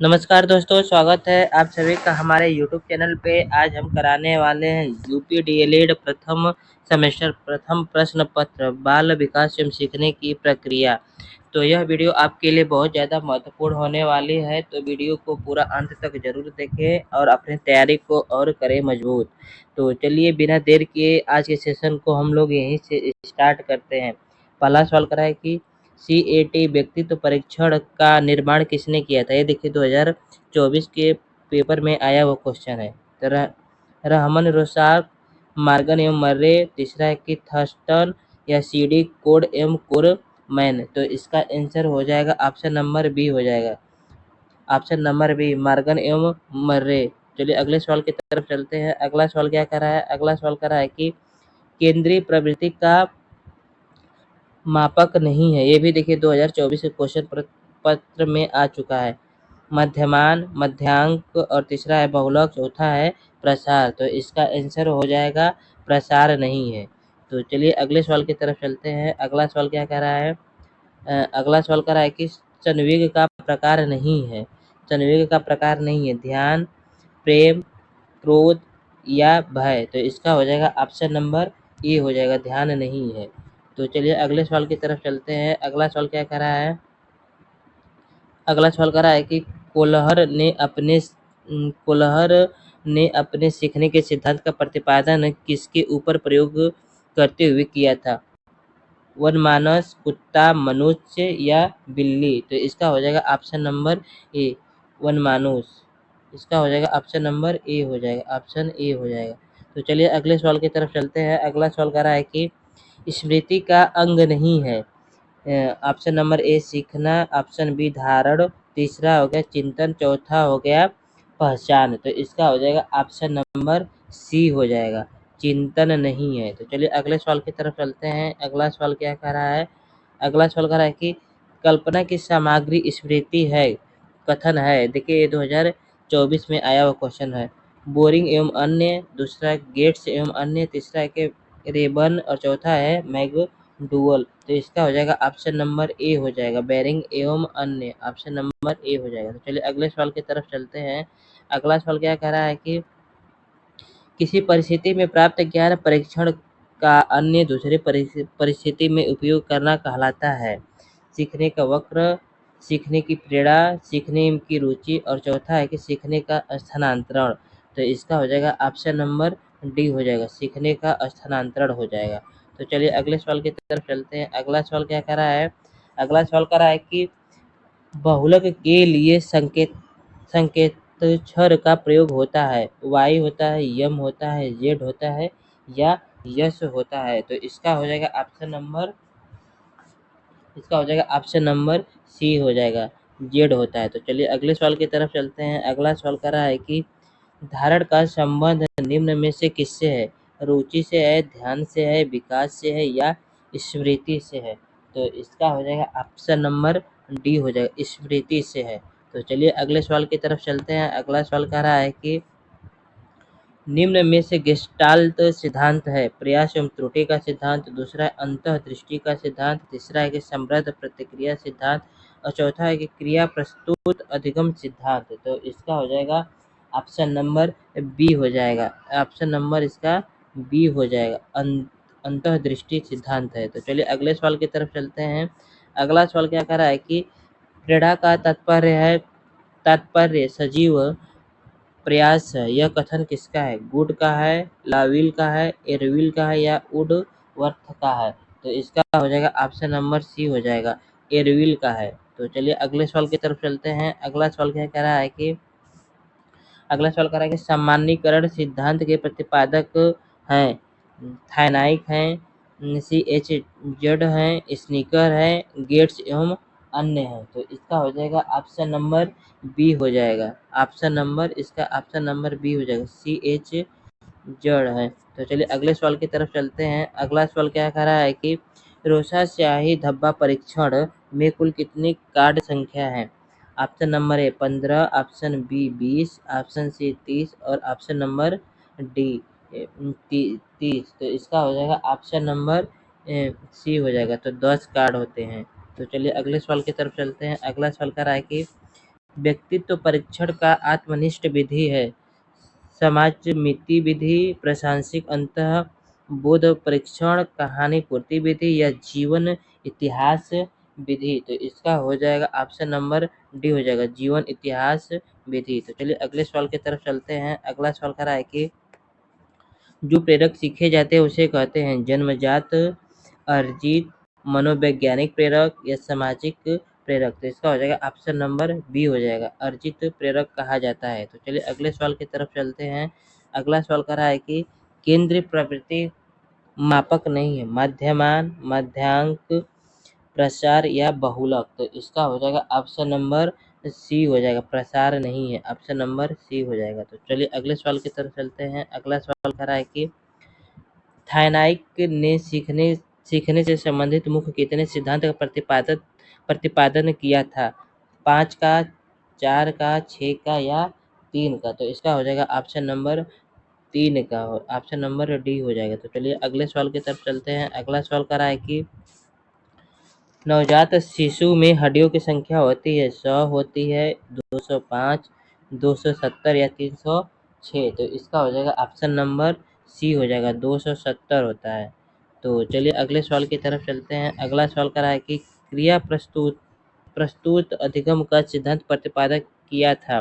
नमस्कार दोस्तों, स्वागत है आप सभी का हमारे YouTube चैनल पे। आज हम कराने वाले हैं यूपी डीएलएड प्रथम सेमेस्टर प्रथम प्रश्न पत्र बाल विकास एवं सीखने की प्रक्रिया। तो यह वीडियो आपके लिए बहुत ज़्यादा महत्वपूर्ण होने वाली है, तो वीडियो को पूरा अंत तक जरूर देखें और अपनी तैयारी को और करें मजबूत। तो चलिए बिना देर किए आज के सेशन को हम लोग यहीं से स्टार्ट करते हैं। पहला सवाल करा है कि सीएटी व्यक्तित्व परीक्षण का निर्माण किसने किया था। ये देखिए 2024 के पेपर में आया वो क्वेश्चन है। तो रहमान रोसाक, मॉर्गन एवं मर्रे, तीसरा है कि थर्स्टन या सीडी कोड एवं कुरमैन। तो इसका आंसर हो जाएगा ऑप्शन नंबर बी हो जाएगा। ऑप्शन नंबर बी मॉर्गन एवं मर्रे। चलिए अगले सवाल की तरफ चलते हैं। अगला सवाल क्या कर रहा है। अगला सवाल कर रहा है कि केंद्रीय प्रवृत्ति का मापक नहीं है। ये भी देखिए 2024 के क्वेश्चन पत्र में आ चुका है। मध्यमान, मध्यांक और तीसरा है बहुलक, चौथा है प्रसार। तो इसका आंसर हो जाएगा प्रसार नहीं है। तो चलिए अगले सवाल की तरफ चलते हैं। अगला सवाल क्या कह रहा है। अगला सवाल कर रहा है कि संवेग का प्रकार नहीं है। संवेग का प्रकार नहीं है ध्यान, प्रेम, क्रोध या भय। तो इसका हो जाएगा ऑप्शन नंबर ए हो जाएगा, ध्यान नहीं है। तो चलिए अगले सवाल की तरफ चलते हैं। अगला सवाल क्या कर रहा है। अगला सवाल कर रहा है कि कोलहर ने अपने सीखने के सिद्धांत का प्रतिपादन किसके ऊपर प्रयोग करते हुए किया था। वनमानस, कुत्ता, मनुष्य या बिल्ली। तो इसका हो जाएगा ऑप्शन नंबर ए, वनमानुस। इसका हो जाएगा ऑप्शन नंबर ए हो जाएगा, ऑप्शन ए हो जाएगा। तो चलिए अगले सवाल की तरफ चलते हैं। अगला सवाल कर रहा है कि स्मृति का अंग नहीं है। ऑप्शन नंबर ए सीखना, ऑप्शन बी धारण, तीसरा हो गया चिंतन, चौथा हो गया पहचान। तो इसका हो जाएगा ऑप्शन नंबर सी हो जाएगा, चिंतन नहीं है। तो चलिए अगले सवाल की तरफ चलते हैं। अगला सवाल क्या कह रहा है। अगला सवाल कह रहा है कि कल्पना की सामग्री स्मृति है कथन है। देखिए ये 2024 में आया हुआ क्वेश्चन है। बोरिंग एवं अन्य, दूसरा गेट्स एवं अन्य, तीसरा है कि रेबन और चौथा है मैकडूगल। तो इसका हो जाएगा ऑप्शन नंबर ए हो जाएगा, बेरिंग एवं अन्य। ऑप्शन नंबर ए हो जाएगा। तो चलिए अगले सवाल की तरफ चलते हैं। अगला सवाल क्या कह रहा है कि किसी परिस्थिति में प्राप्त ज्ञान परीक्षण का अन्य दूसरे परिस्थिति में उपयोग करना कहलाता है। सीखने का वक्र, सीखने की प्रेरणा, सीखने की रुचि और चौथा है कि सीखने का स्थानांतरण। तो इसका हो जाएगा ऑप्शन नंबर डी हो जाएगा, सीखने का स्थानांतरण हो जाएगा। तो चलिए अगले सवाल की तरफ चलते हैं। अगला सवाल क्या कर रहा है। अगला सवाल कर रहा है कि बहुलक के लिए संकेतक्षर का प्रयोग होता है। वाई होता है, यम होता है, जेड होता है या यस होता है। तो इसका हो जाएगा ऑप्शन नंबर सी हो जाएगा, जेड होता है। तो चलिए अगले सवाल की तरफ चलते हैं। अगला सवाल कर रहा है कि धारण का संबंध निम्न में से किससे है। रुचि से है, ध्यान से है, विकास से है या स्मृति से है। तो इसका हो जाएगा ऑप्शन नंबर डी हो जाएगा, स्मृति से है। तो चलिए अगले सवाल की तरफ चलते हैं। अगला सवाल कह रहा है कि निम्न में से गेस्टाल्ट सिद्धांत है। प्रयास एवं त्रुटि का सिद्धांत, दूसरा है अंतःदृष्टि का सिद्धांत, तीसरा है कि समृद्ध प्रतिक्रिया सिद्धांत और चौथा है कि क्रिया प्रस्तुत अधिगम सिद्धांत। तो इसका हो जाएगा ऑप्शन नंबर बी हो जाएगा, ऑप्शन नंबर इसका बी हो जाएगा, अंतःदृष्टि सिद्धांत है। तो चलिए अगले सवाल की तरफ चलते हैं। अगला सवाल क्या कह रहा है कि प्रेरणा का तात्पर्य सजीव प्रयास है। यह कथन किसका है। गुड का है, लाविल का है, एरविल का है या वुडवर्थ का है। तो इसका हो जाएगा ऑप्शन नंबर सी हो जाएगा, एरविल का है। तो चलिए अगले सवाल की तरफ चलते हैं। अगला सवाल क्या कह रहा है कि अगला सवाल कह रहा है कि सामान्यीकरण सिद्धांत के प्रतिपादक हैं। थाइनाइक हैं, सी एच जेड हैं, स्नीकर हैं, गेट्स एवं अन्य हैं। तो इसका हो जाएगा ऑप्शन नंबर बी हो जाएगा, ऑप्शन नंबर इसका ऑप्शन नंबर बी हो जाएगा, सी एच जेड है। तो चलिए अगले सवाल की तरफ चलते हैं। अगला सवाल क्या कह रहा है कि रोसा स्याही धब्बा परीक्षण में कुल कितनी कार्ड संख्या है। Option number A 15, option B 20, option C 30 और ऑप्शन नंबर डी 30। तो इसका हो जाएगा ऑप्शन नंबर सी हो जाएगा, तो 10 कार्ड होते हैं। तो चलिए अगले सवाल की तरफ चलते हैं। अगला सवाल कर रहा है कि व्यक्तित्व परीक्षण का आत्मनिष्ठ विधि है। समाज मिति विधि, प्रासंगिक अंतः बोध परीक्षण, कहानी पूर्ति विधि या जीवन इतिहास विधि। तो इसका हो जाएगा ऑप्शन नंबर डी हो जाएगा, जीवन इतिहास विधि। तो चलिए अगले सवाल की तरफ चलते हैं। अगला सवाल कह रहा है कि जो प्रेरक सीखे जाते हैं उसे कहते हैं जन्मजात, अर्जित, मनोवैज्ञानिक प्रेरक या सामाजिक प्रेरक। तो इसका हो जाएगा ऑप्शन नंबर बी हो जाएगा, अर्जित प्रेरक कहा जाता है। तो चलिए अगले सवाल की तरफ चलते हैं। अगला सवाल कह रहा है कि केंद्रीय प्रवृत्ति मापक नहीं है, मध्यमान, मध्यांक, प्रसार या बहुलक। तो इसका हो जाएगा ऑप्शन नंबर सी हो जाएगा, प्रसार नहीं है, ऑप्शन नंबर सी हो जाएगा। तो चलिए अगले सवाल की तरफ चलते हैं। अगला सवाल कह रहा है कि थायनाइक ने सीखने से संबंधित मुख्य कितने सिद्धांत का प्रतिपादन किया था? 5 का, 4 का, 6 का या 3 का? तो इसका हो जाएगा ऑप्शन नंबर 3 का, ऑप्शन नंबर डी हो जाएगा। तो चलिए अगले सवाल की तरफ चलते हैं। अगला सवाल कर रहा है कि नवजात शिशु में हड्डियों की संख्या होती है 100 होती है, 205, 270 या 306। तो इसका हो जाएगा ऑप्शन नंबर सी हो जाएगा, 270 होता है। तो चलिए अगले सवाल की तरफ चलते हैं। अगला सवाल कर रहा है कि क्रिया प्रस्तुत अधिगम का सिद्धांत प्रतिपादन किया था?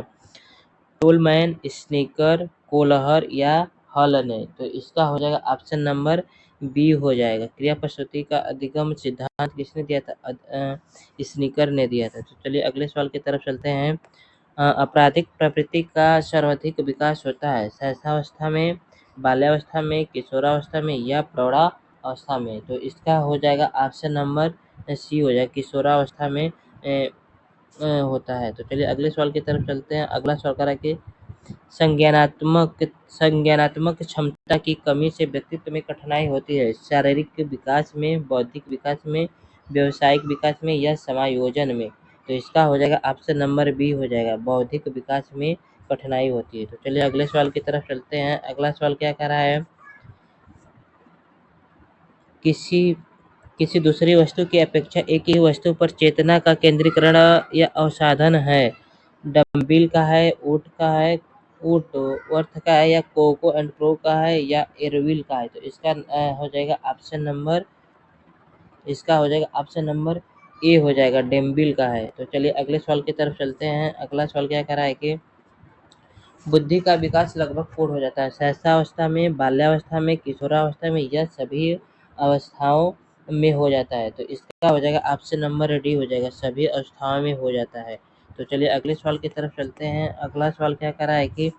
टोलमैन, स्नीकर, कोलहर या हॉल ने? तो इसका हो जाएगा ऑप्शन नंबर बी हो जाएगा, क्रिया प्रस्तुति का अधिगम सिद्धांत किसने दिया था? स्नीकर ने दिया था। तो चलिए अगले सवाल की तरफ चलते हैं। आपराधिक प्रवृत्ति का सर्वाधिक विकास होता है शैशवावस्था में, बाल्यावस्था में, किशोरावस्था में या प्रौढ़ावस्था में? तो इसका हो जाएगा ऑप्शन नंबर सी हो जाएगा, किशोरावस्था में होता है। तो चलिए अगले सवाल की तरफ चलते हैं। अगला सवाल करा कि संज्ञानात्मक क्षमता की कमी से व्यक्तित्व में कठिनाई होती है, शारीरिक विकास में, बौद्धिक विकास में, व्यावसायिक विकास में या समायोजन में? तो इसका हो जाएगा ऑप्शन नंबर बी हो जाएगा, बौद्धिक विकास में कठिनाई होती है। तो चलिए अगले सवाल की तरफ चलते हैं। अगला सवाल क्या कह रहा है? किसी दूसरी वस्तु की अपेक्षा एक ही वस्तु पर चेतना का केंद्रीकरण या अवसाधन है? डम्बिल का है, ऊँट का है, ऊँट वर्थ का है या कोको एंड प्रो का है या एरविल का है? तो इसका हो जाएगा ऑप्शन नंबर, इसका हो जाएगा ऑप्शन नंबर ए हो जाएगा, डेम्बिल का है। तो चलिए अगले सवाल की तरफ चलते हैं। अगला सवाल क्या कह रहा है कि बुद्धि का विकास लगभग पूर्ण हो जाता है शैशवावस्था में, बाल्यावस्था में, किशोरावस्था में या सभी अवस्थाओं में हो जाता है? तो इसका हो जाएगा ऑप्शन नंबर डी हो जाएगा, सभी अवस्थाओं में हो जाता है। तो चलिए अगले सवाल की तरफ चलते हैं। अगला सवाल क्या कर रहा है कि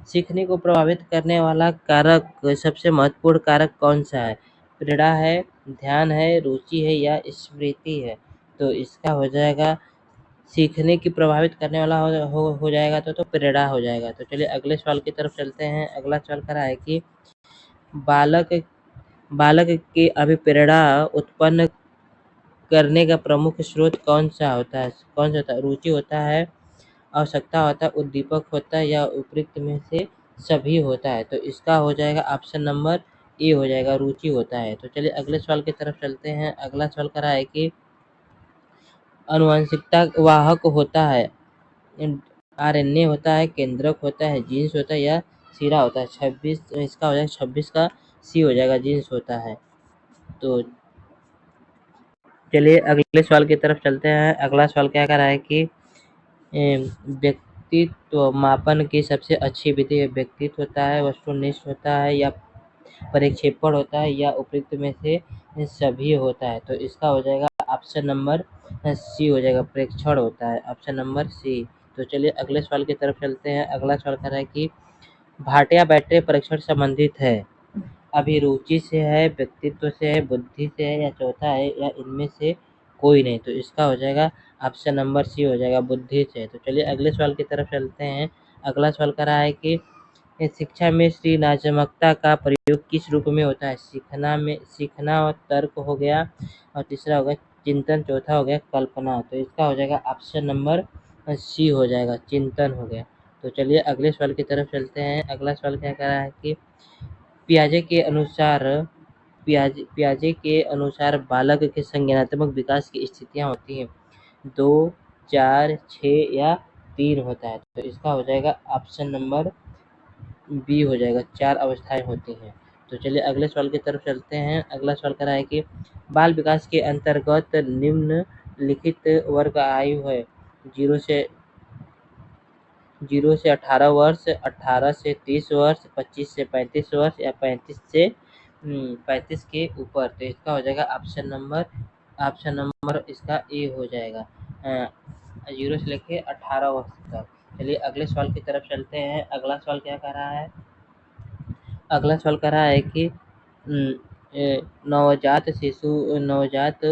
सीखने को प्रभावित करने वाला कारक, सबसे महत्वपूर्ण कारक कौन सा है? प्रेरणा है, ध्यान है, रुचि है या स्मृति है? तो इसका हो जाएगा सीखने की प्रभावित करने वाला हो जाएगा तो प्रेरणा हो जाएगा। तो चलिए अगले सवाल की तरफ चलते हैं। अगला सवाल कर रहा है कि बालक बालक की अभिप्रेरणा उत्पन्न करने का प्रमुख स्रोत कौन सा होता है? रुचि होता है, आवश्यकता होता है, उद्दीपक होता है या उपयुक्त में से सभी होता है? तो इसका हो जाएगा ऑप्शन नंबर ए हो जाएगा, रुचि होता है। तो चलिए अगले सवाल की तरफ चलते हैं। अगला सवाल कर रहा है कि आनुवंशिकता वाहक होता है, आरएनए होता है, केंद्रक होता है, जीन्स होता है या सिरा होता है? 26, इसका हो जाएगा 26 का सी हो जाएगा, जीन्स होता है। तो चलिए अगले सवाल की तरफ चलते हैं। अगला सवाल क्या कर रहा है कि व्यक्तित्व मापन की सबसे अच्छी विधि है? व्यक्तित्व होता है, वस्तुनिष्ठ होता है या प्रक्षेपण होता है या उपयुक्त में से सभी होता है? तो इसका हो जाएगा ऑप्शन नंबर सी हो जाएगा, प्रेक्षण होता है, ऑप्शन नंबर सी। तो चलिए अगले सवाल की तरफ चलते हैं। अगला सवाल कर रहा है कि भाटिया बैटरी परीक्षण संबंधित है? अभिरुचि से है, व्यक्तित्व से है, बुद्धि से है या चौथा है या इनमें से कोई नहीं? तो इसका हो जाएगा ऑप्शन नंबर सी हो जाएगा, बुद्धि से। तो चलिए अगले सवाल की तरफ चलते हैं। अगला सवाल कर रहा है कि शिक्षा में सृजनात्मकता का प्रयोग किस रूप में होता है? सीखना और तर्क हो गया, और तीसरा हो गया चिंतन, चौथा हो गया कल्पना। तो इसका हो जाएगा ऑप्शन नंबर सी हो जाएगा, चिंतन हो गया। तो चलिए अगले सवाल की तरफ चलते हैं। अगला सवाल क्या कह रहा है कि पियाजे के अनुसार पियाजे के अनुसार बालक के संज्ञानात्मक विकास की स्थितियाँ होती हैं 2, 4, 6 या 3 होता है। तो इसका हो जाएगा ऑप्शन नंबर बी हो जाएगा, 4 अवस्थाएं होती हैं। तो चलिए अगले सवाल की तरफ चलते हैं। अगला सवाल कह रहा है कि बाल विकास के अंतर्गत निम्नलिखित वर्ग आयु है। 0 से 18 वर्ष, 18 से 30 वर्ष, 25 से 35 वर्ष या 35 से 35 के ऊपर। तो इसका हो जाएगा ऑप्शन नंबर इसका ए हो जाएगा, 0 से लेके 18 वर्ष तक। चलिए अगले सवाल की तरफ चलते हैं। अगला सवाल क्या कह रहा है? अगला सवाल कह रहा है कि नवजात शिशु नवजात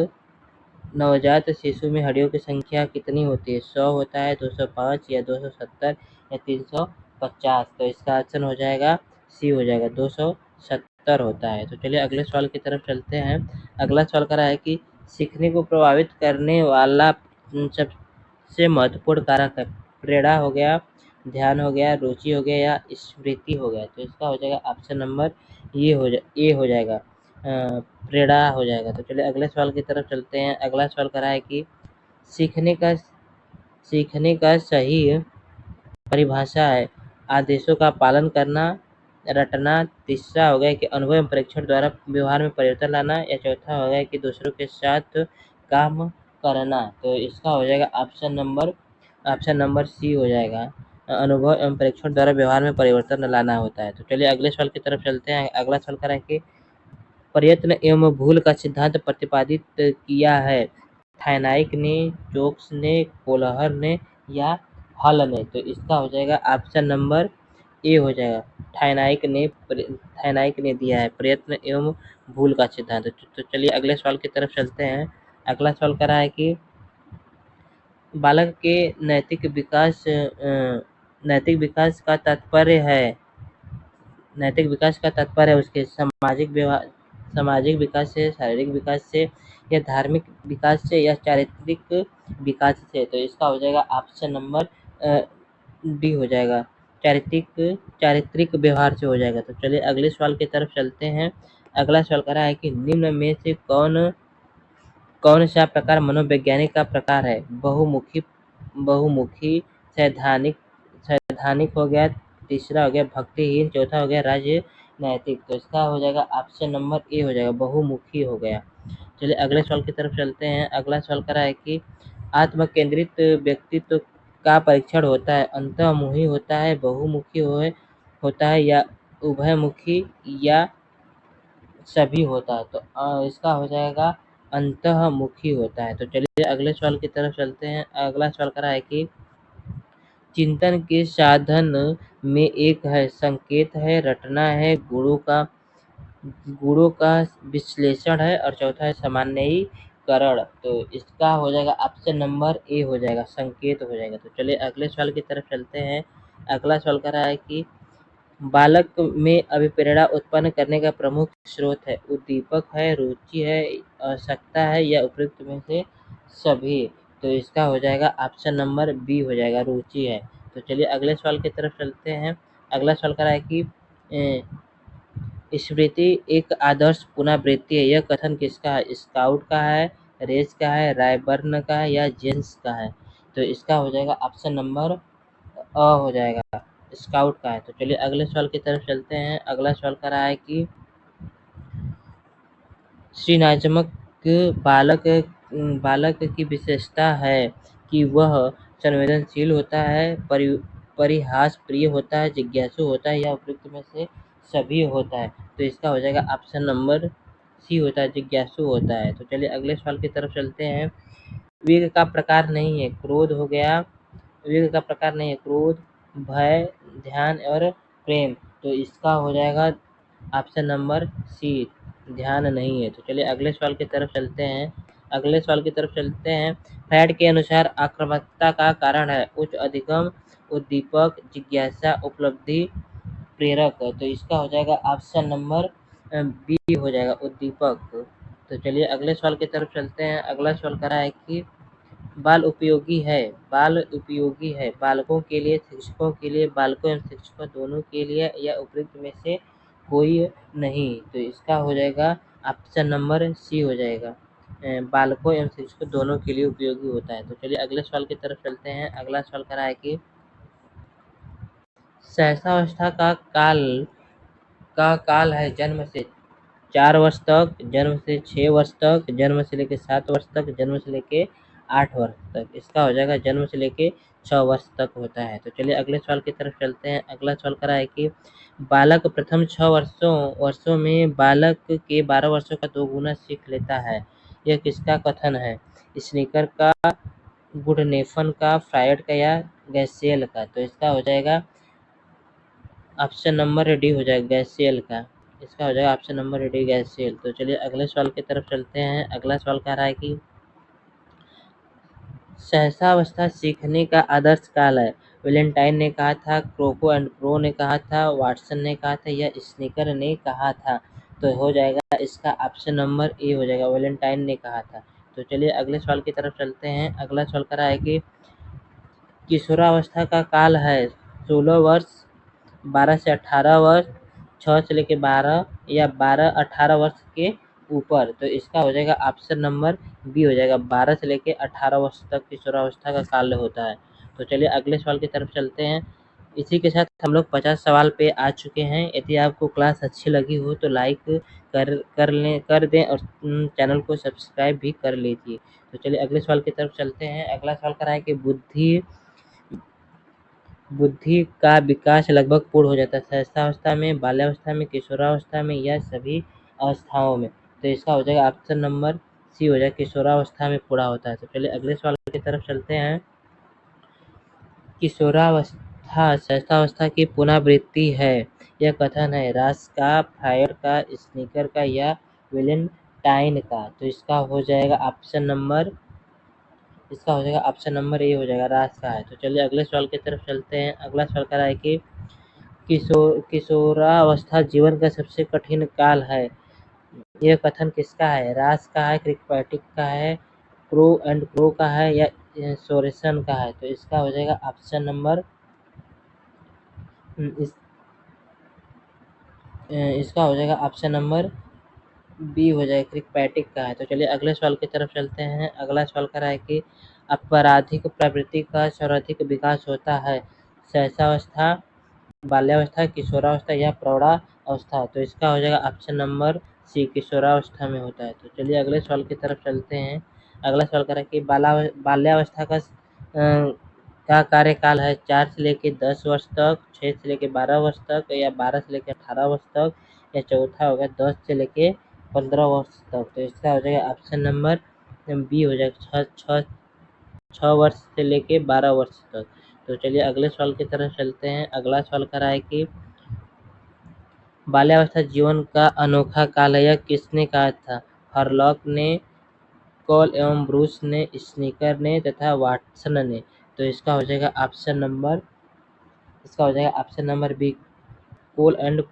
नवजात शिशु में हड्डियों की संख्या कितनी होती है? 100 होता है, 205 या 270 या 350। तो इसका ऑप्शन हो जाएगा सी हो जाएगा, 270 होता है। तो चलिए अगले सवाल की तरफ चलते हैं। अगला सवाल कर रहा है कि सीखने को प्रभावित करने वाला सबसे महत्वपूर्ण कारक है। प्रेरणा हो गया, ध्यान हो गया, रुचि हो गया या स्मृति हो गया। तो इसका हो जाएगा ऑप्शन नंबर ए हो जाएगा, प्रेरणा हो जाएगा। तो चलिए अगले सवाल की तरफ चलते हैं। अगला सवाल कर रहा है कि सीखने का सीखने का सही परिभाषा है आदेशों का पालन करना, रटना। तीसरा हो गया कि अनुभव एवं परीक्षण द्वारा व्यवहार में परिवर्तन लाना, या चौथा हो गया कि दूसरों के साथ काम करना। तो इसका हो जाएगा ऑप्शन नंबर सी हो जाएगा, अनुभव एवं परीक्षण द्वारा व्यवहार में परिवर्तन लाना होता है। तो चलिए अगले सवाल की तरफ चलते हैं। अगला सवाल कर रहा है कि प्रयत्न एवं भूल का सिद्धांत प्रतिपादित किया है। थायनाइक ने, चोक्स ने, कोलहर ने या हल ने। तो इसका हो जाएगा ऑप्शन नंबर ए हो जाएगा, थायनाइक ने दिया है प्रयत्न एवं भूल का सिद्धांत। तो चलिए अगले सवाल की तरफ चलते हैं। अगला सवाल कर रहा है कि बालक के नैतिक विकास का तात्पर्य है उसके सामाजिक विकास से, शारीरिक विकास से या धार्मिक विकास से या चारित्रिक विकास से। तो इसका हो जाएगा ऑप्शन नंबर डी हो जाएगा, चारित्रिक व्यवहार से हो जाएगा। तो चलिए अगले सवाल की तरफ चलते हैं। अगला सवाल कर रहा है कि निम्न में से कौन सा प्रकार मनोवैज्ञानिक का प्रकार है? बहुमुखी, सैद्धांतिक हो गया, तीसरा हो गया भक्तिहीन, चौथा हो गया राजनैतिक। तो इसका हो जाएगा ऑप्शन नंबर ए हो जाएगा, बहुमुखी हो गया। चलिए अगले सवाल की तरफ चलते हैं। अगला सवाल कर रहा है कि आत्मकेंद्रित व्यक्तित्व का परीक्षण होता है, अंतर्मुखी होता है, बहुमुखी होता है या उभयमुखी या सभी होता है। तो इसका हो जाएगा अंतर्मुखी होता है। तो चलिए अगले सवाल की तरफ चलते हैं। अगला सवाल कर रहा है कि चिंतन के साधन में एक है संकेत है, रटना है, गुणों का विश्लेषण है और चौथा है सामान्यीकरण। तो इसका हो जाएगा ऑप्शन नंबर ए हो जाएगा, संकेत हो जाएगा। तो चलिए अगले सवाल की तरफ चलते हैं। अगला सवाल कर रहा है कि बालक में अभिप्रेरणा उत्पन्न करने का प्रमुख स्रोत है, उद्दीपक है, रुचि है, आवश्यकता है या उपयुक्त में से सभी। तो इसका हो जाएगा ऑप्शन नंबर बी हो जाएगा, रुचि है। तो चलिए अगले सवाल की तरफ चलते हैं। अगला सवाल कर रहा है कि स्मृति एक आदर्श पुनरावृत्ति है, यह कथन किसका है? स्काउट का है, रेस का है, रायबर्न का है या जेन्स का है। तो इसका हो जाएगा ऑप्शन नंबर अ हो जाएगा, स्काउट का है। तो चलिए अगले सवाल की तरफ चलते हैं। अगला सवाल कर रहा है कि सृजनात्मक बालक की विशेषता है कि वह संवेदनशील होता है, परिहास प्रिय होता है, जिज्ञासु होता है या उपयुक्त में से सभी होता है। तो इसका हो जाएगा ऑप्शन नंबर सी होता है, जिज्ञासु होता है। तो चलिए अगले सवाल की तरफ चलते हैं। वेग का प्रकार नहीं है, क्रोध हो गया, वेग का प्रकार नहीं है क्रोध, भय, ध्यान और प्रेम। तो इसका हो जाएगा ऑप्शन नंबर सी, ध्यान नहीं है। तो चलिए अगले सवाल की तरफ चलते हैं। फ्रायड के अनुसार आक्रामकता का कारण है उच्च अधिगम, उद्दीपक, जिज्ञासा, उपलब्धि, प्रेरक। तो इसका हो जाएगा ऑप्शन नंबर बी हो जाएगा, उद्दीपक। तो चलिए अगले सवाल की तरफ चलते हैं। अगला सवाल करा है कि बाल उपयोगी है बालकों के लिए, शिक्षकों के लिए, बालकों एवं शिक्षकों दोनों के लिए या उपयुक्त में से कोई नहीं। तो इसका हो जाएगा ऑप्शन नंबर सी हो जाएगा, बालकों एवं शिक्षकों दोनों के लिए उपयोगी होता है। तो चलिए अगले सवाल की तरफ चलते हैं। अगला सवाल कह रहा है कि सहसावस्था का काल है जन्म से 4 वर्ष तक, जन्म से 6 वर्ष तक, जन्म से लेके 7 वर्ष तक, जन्म से लेके 8 वर्ष तक। इसका हो जाएगा जन्म से लेके 6 वर्ष तक होता है। तो चलिए अगले सवाल की तरफ चलते हैं। अगला सवाल कह रहा है कि बालक प्रथम 6 वर्षों में बालक के 12 वर्षों का 2 गुना सीख लेता है। यह किसका कथन है? स्नीकर का, गुडनेफन का, फ्रायड का या गैसेल का? तो इसका हो जाएगा ऑप्शन नंबर डी हो जाएगा गैसियल का। इसका हो जाएगा ऑप्शन नंबर डी गैसियल। तो चलिए अगले सवाल की तरफ चलते हैं। अगला सवाल कह रहा है कि सहसावस्था सीखने का आदर्श काल है। वेलेंटाइन ने कहा था, क्रोको एंड क्रो ने कहा था, वाटसन ने कहा था या स्नीकर ने कहा था? तो हो जाएगा इसका ऑप्शन नंबर ए हो जाएगा, वेलेंटाइन ने कहा था। तो चलिए अगले सवाल की तरफ चलते हैं। अगला सवाल कह रहा है कि किशोरावस्था का काल है 16 वर्ष, 12 से 18 वर्ष, 6 से लेके 12 या 12-18 वर्ष के ऊपर। तो इसका हो जाएगा ऑप्शन नंबर बी हो जाएगा, 12 से लेके 18 वर्ष तक किशोरावस्था का काल होता है। तो चलिए अगले सवाल की तरफ चलते हैं। इसी के साथ हम लोग 50 सवाल पे आ चुके हैं। यदि आपको क्लास अच्छी लगी हो तो लाइक कर दें और चैनल को सब्सक्राइब भी कर लीजिए। तो चलिए अगले सवाल की तरफ चलते हैं। अगला सवाल कह रहा है कि बुद्धि का विकास लगभग पूर्ण हो जाता है सहस्त्रावस्था में, बाल्यावस्था में, किशोरावस्था में या सभी अवस्थाओं में? तो इसका हो जाएगा ऑप्शन नंबर सी हो जाएगा, किशोरावस्था में पूरा होता है। तो चलिए अगले सवाल की तरफ चलते हैं। किशोरावस्था सहस्त्रावस्था की पुनरावृत्ति है, यह कथन है रास का, फ्रायड का, स्नीकर का या वेलेंटाइन का? तो इसका हो जाएगा ऑप्शन नंबर ए हो जाएगा, रास का है। तो चलिए अगले सवाल की तरफ चलते हैं। अगला सवाल कह रहा है कि किशोरावस्था जीवन का सबसे कठिन काल है, यह कथन किसका है? रास का है, क्रिकपैट्रिक का है, क्रो एंड क्रो का है या सोरेसन का है? तो इसका हो जाएगा ऑप्शन नंबर इसका हो जाएगा ऑप्शन नंबर बी हो जाएगा, क्रिकपैट्रिक का है। तो चलिए अगले सवाल की तरफ चलते हैं। अगला सवाल कह रहा है कि आपराधिक प्रवृत्ति का सर्वाधिक विकास होता है सहसावस्था, बाल्यावस्था, किशोरावस्था या प्रौढ़ावस्था? तो इसका हो जाएगा ऑप्शन नंबर सी, किशोरावस्था में होता है। तो चलिए अगले सवाल की तरफ चलते हैं। अगला सवाल कह रहा है कि बाल्यावस्था का कार्यकाल है 4 से लेके 10 वर्ष तक, 6 से लेके 12 वर्ष तक या 12 से लेके 18 वर्ष तक या चौथा होगा 10 से लेके 15 वर्ष तक? तो इसका हो जाएगा ऑप्शन नंबर बी हो जाएगा, 6 वर्ष से लेके 12 वर्ष तक। तो चलिए अगले सवाल की तरफ चलते हैं। अगला सवाल कह रहा है कि बाल्यावस्था जीवन का अनोखा काल है, यह किसने कहा था? हरलॉक ने, कॉल एवं ब्रूस ने, स्नीकर ने तथा वाटसन ने? तो इसका हो जाएगा option number B, Cole and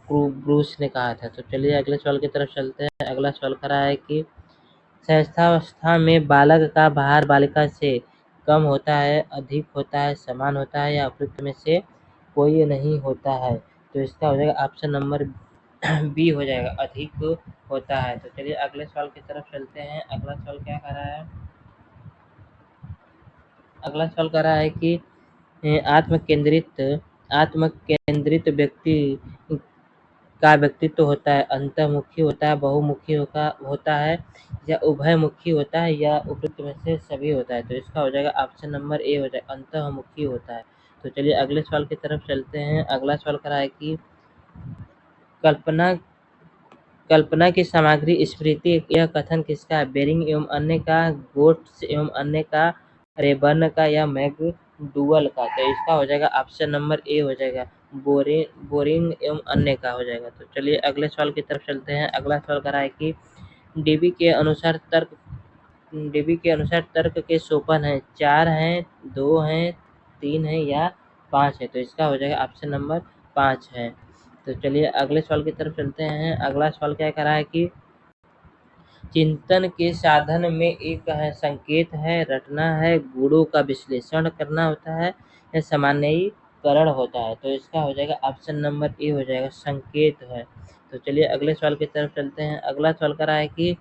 Bruce ने कहा था। तो चलिए अगले सवाल की तरफ चलते हैं। अगला सवाल कह रहा है कि सहस्त्रावस्था में बालक का भार बालिका से कम होता है, अधिक होता है, समान होता है या उपयुक्त में से कोई नहीं होता है? तो इसका हो जाएगा ऑप्शन नंबर बी हो जाएगा, अधिक होता है। तो चलिए अगले सवाल की तरफ चलते हैं। अगला सवाल क्या कह रहा है? अगला सवाल कह रहा है कि आत्म केंद्रित व्यक्ति का व्यक्तित्व होता है अंतर्मुखी होता है, बहुमुखी होता है या उभयमुखी होता है या उपयुक्त में से सभी होता है? तो इसका हो जाएगा ऑप्शन नंबर ए हो जाएगा, अंतर्मुखी होता है। तो चलिए अगले सवाल की तरफ चलते हैं। अगला सवाल कह रहा है कि कल्पना कल्पना की सामग्री स्मृति, यह कथन किसका है? बेरिंग एवं अन्य का, गोट्स एवं अन्य का, रेबर्न का या मैकडूगल का? तो इसका हो जाएगा ऑप्शन नंबर ए हो जाएगा, बोरिंग एवं अन्य का हो जाएगा। तो चलिए अगले सवाल की तरफ चलते हैं। अगला सवाल कह रहा है कि डीबी के अनुसार तर्क के सोपान हैं, 4 हैं, 2 हैं, 3 हैं या 5 है? तो इसका हो जाएगा ऑप्शन नंबर 5 है। तो चलिए अगले सवाल की तरफ चलते हैं। अगला सवाल क्या कह रहा है कि चिंतन के साधन में एक है संकेत है, रटना है, गुणों का विश्लेषण करना होता है या सामान्यीकरण होता है? तो इसका हो जाएगा ऑप्शन नंबर ए हो जाएगा, संकेत है। तो चलिए अगले सवाल की तरफ चलते हैं। अगला सवाल कह रहा है कि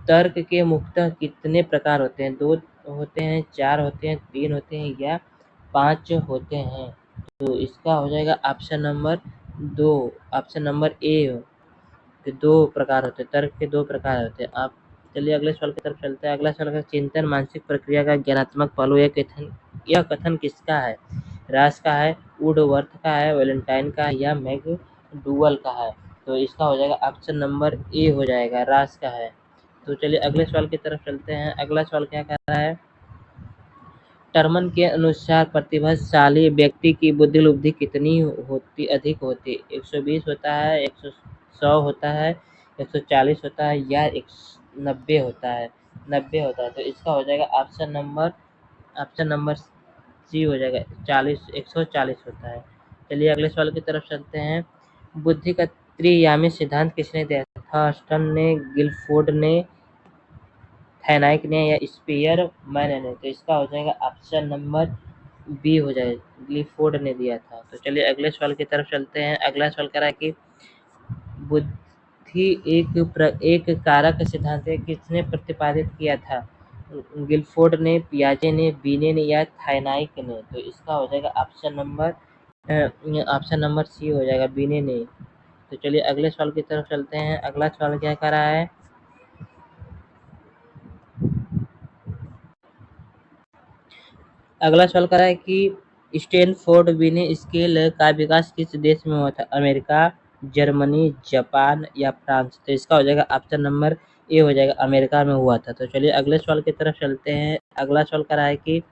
तर्क के मुख्यतः कितने प्रकार होते हैं? 2 होते हैं, 4 होते हैं, 3 होते हैं या 5 होते हैं? तो इसका हो जाएगा ऑप्शन नंबर 2, ऑप्शन नंबर ए। के 2 प्रकार होते हैं, तर्क के 2 प्रकार होते हैं। आप चलिए अगले सवाल की तरफ चलते हैं। अगला सवाल का चिंतन मानसिक प्रक्रिया का ज्ञानात्मक पहलू, यह कथन किसका है? रास का है, वुडवर्थ का है, वैलेंटाइन का है या मैकडूगल का है? तो इसका हो जाएगा ऑप्शन नंबर ए हो जाएगा, रास का है। तो चलिए अगले सवाल की तरफ चलते हैं। अगला सवाल क्या कह रहा है? टर्मन के अनुसार प्रतिभाशाली व्यक्ति की बुद्धि उपलब्धि कितनी होती अधिक होती है? 120 होता है, 100 होता है, 140 होता है या 90 होता है? 90 होता है। तो इसका हो जाएगा ऑप्शन नंबर सी हो जाएगा, 140 होता है। चलिए अगले सवाल की तरफ चलते हैं। बुद्धि का त्रियामी सिद्धांत किसने दिया था? थॉर्स्टन ने, गिलफोर्ड ने, थैनाइक ने या स्पीयर मैन ने? तो इसका हो जाएगा ऑप्शन नंबर बी हो जाएगा, गिलफोर्ड ने दिया था। तो चलिए अगले सवाल की तरफ चलते हैं। अगला सवाल कह रहा है कि बुद्धि एक कारक सिद्धांत है, किसने प्रतिपादित किया था? गिलफोर्ड ने, पियाजे ने, बीने ने या थाइनाइक ने? तो इसका हो जाएगा ऑप्शन नंबर सी हो जाएगा, बीने ने। तो चलिए अगले सवाल की तरफ चलते हैं। अगला सवाल क्या कह रहा है? अगला सवाल कर रहा है कि स्टैनफोर्ड बिने स्केल का विकास किस देश में हुआ था? अमेरिका, जर्मनी, जापान या फ्रांस? तो इसका हो जाएगा ऑप्शन नंबर ए हो जाएगा, अमेरिका में हुआ था। तो चलिए अगले सवाल की तरफ चलते हैं। अगला सवाल कर रहा है कि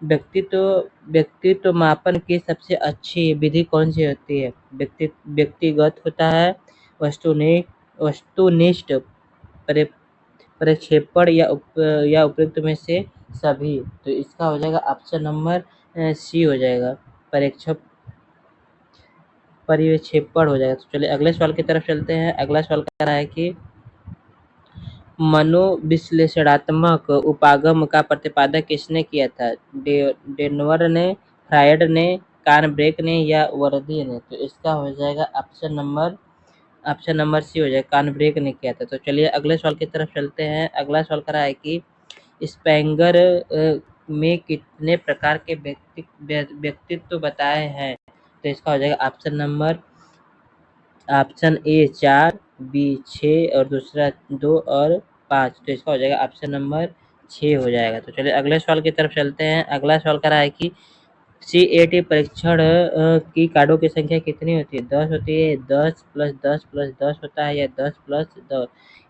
व्यक्तित्व व्यक्तित्व मापन की सबसे अच्छी विधि कौन सी होती है? व्यक्तिगत होता है, वस्तुनिष्ठ, प्रक्षेपण या उपयुक्त में से सभी? तो इसका हो जाएगा ऑप्शन नंबर सी हो जाएगा, परीक्षक परिक्षेपण हो जाएगा। तो चलिए अगले सवाल की तरफ चलते हैं। अगला सवाल कह रहा है कि मनोविश्लेषणात्मक उपागम का प्रतिपादन किसने किया था? डेनवर ने, फ्रायड ने, कानब्रेक ने या वर्दी ने? तो इसका हो जाएगा ऑप्शन नंबर सी हो जाएगा, कानब्रेक ने किया था। तो चलिए अगले सवाल की तरफ चलते हैं। अगला सवाल कह रहा है कि स्पेंगर में कितने प्रकार के व्यक्तित्व बताए हैं? तो इसका हो जाएगा ऑप्शन ए 4, बी 6 और दूसरा 2 और 5। तो इसका हो जाएगा ऑप्शन नंबर 6 हो जाएगा। तो चलिए अगले सवाल की तरफ चलते हैं। अगला सवाल कर रहा है कि CAT परीक्षण की कार्डों की संख्या कितनी होती है? 10 होती है, 10 प्लस 10 प्लस 10 होता है या 10 प्लस 10,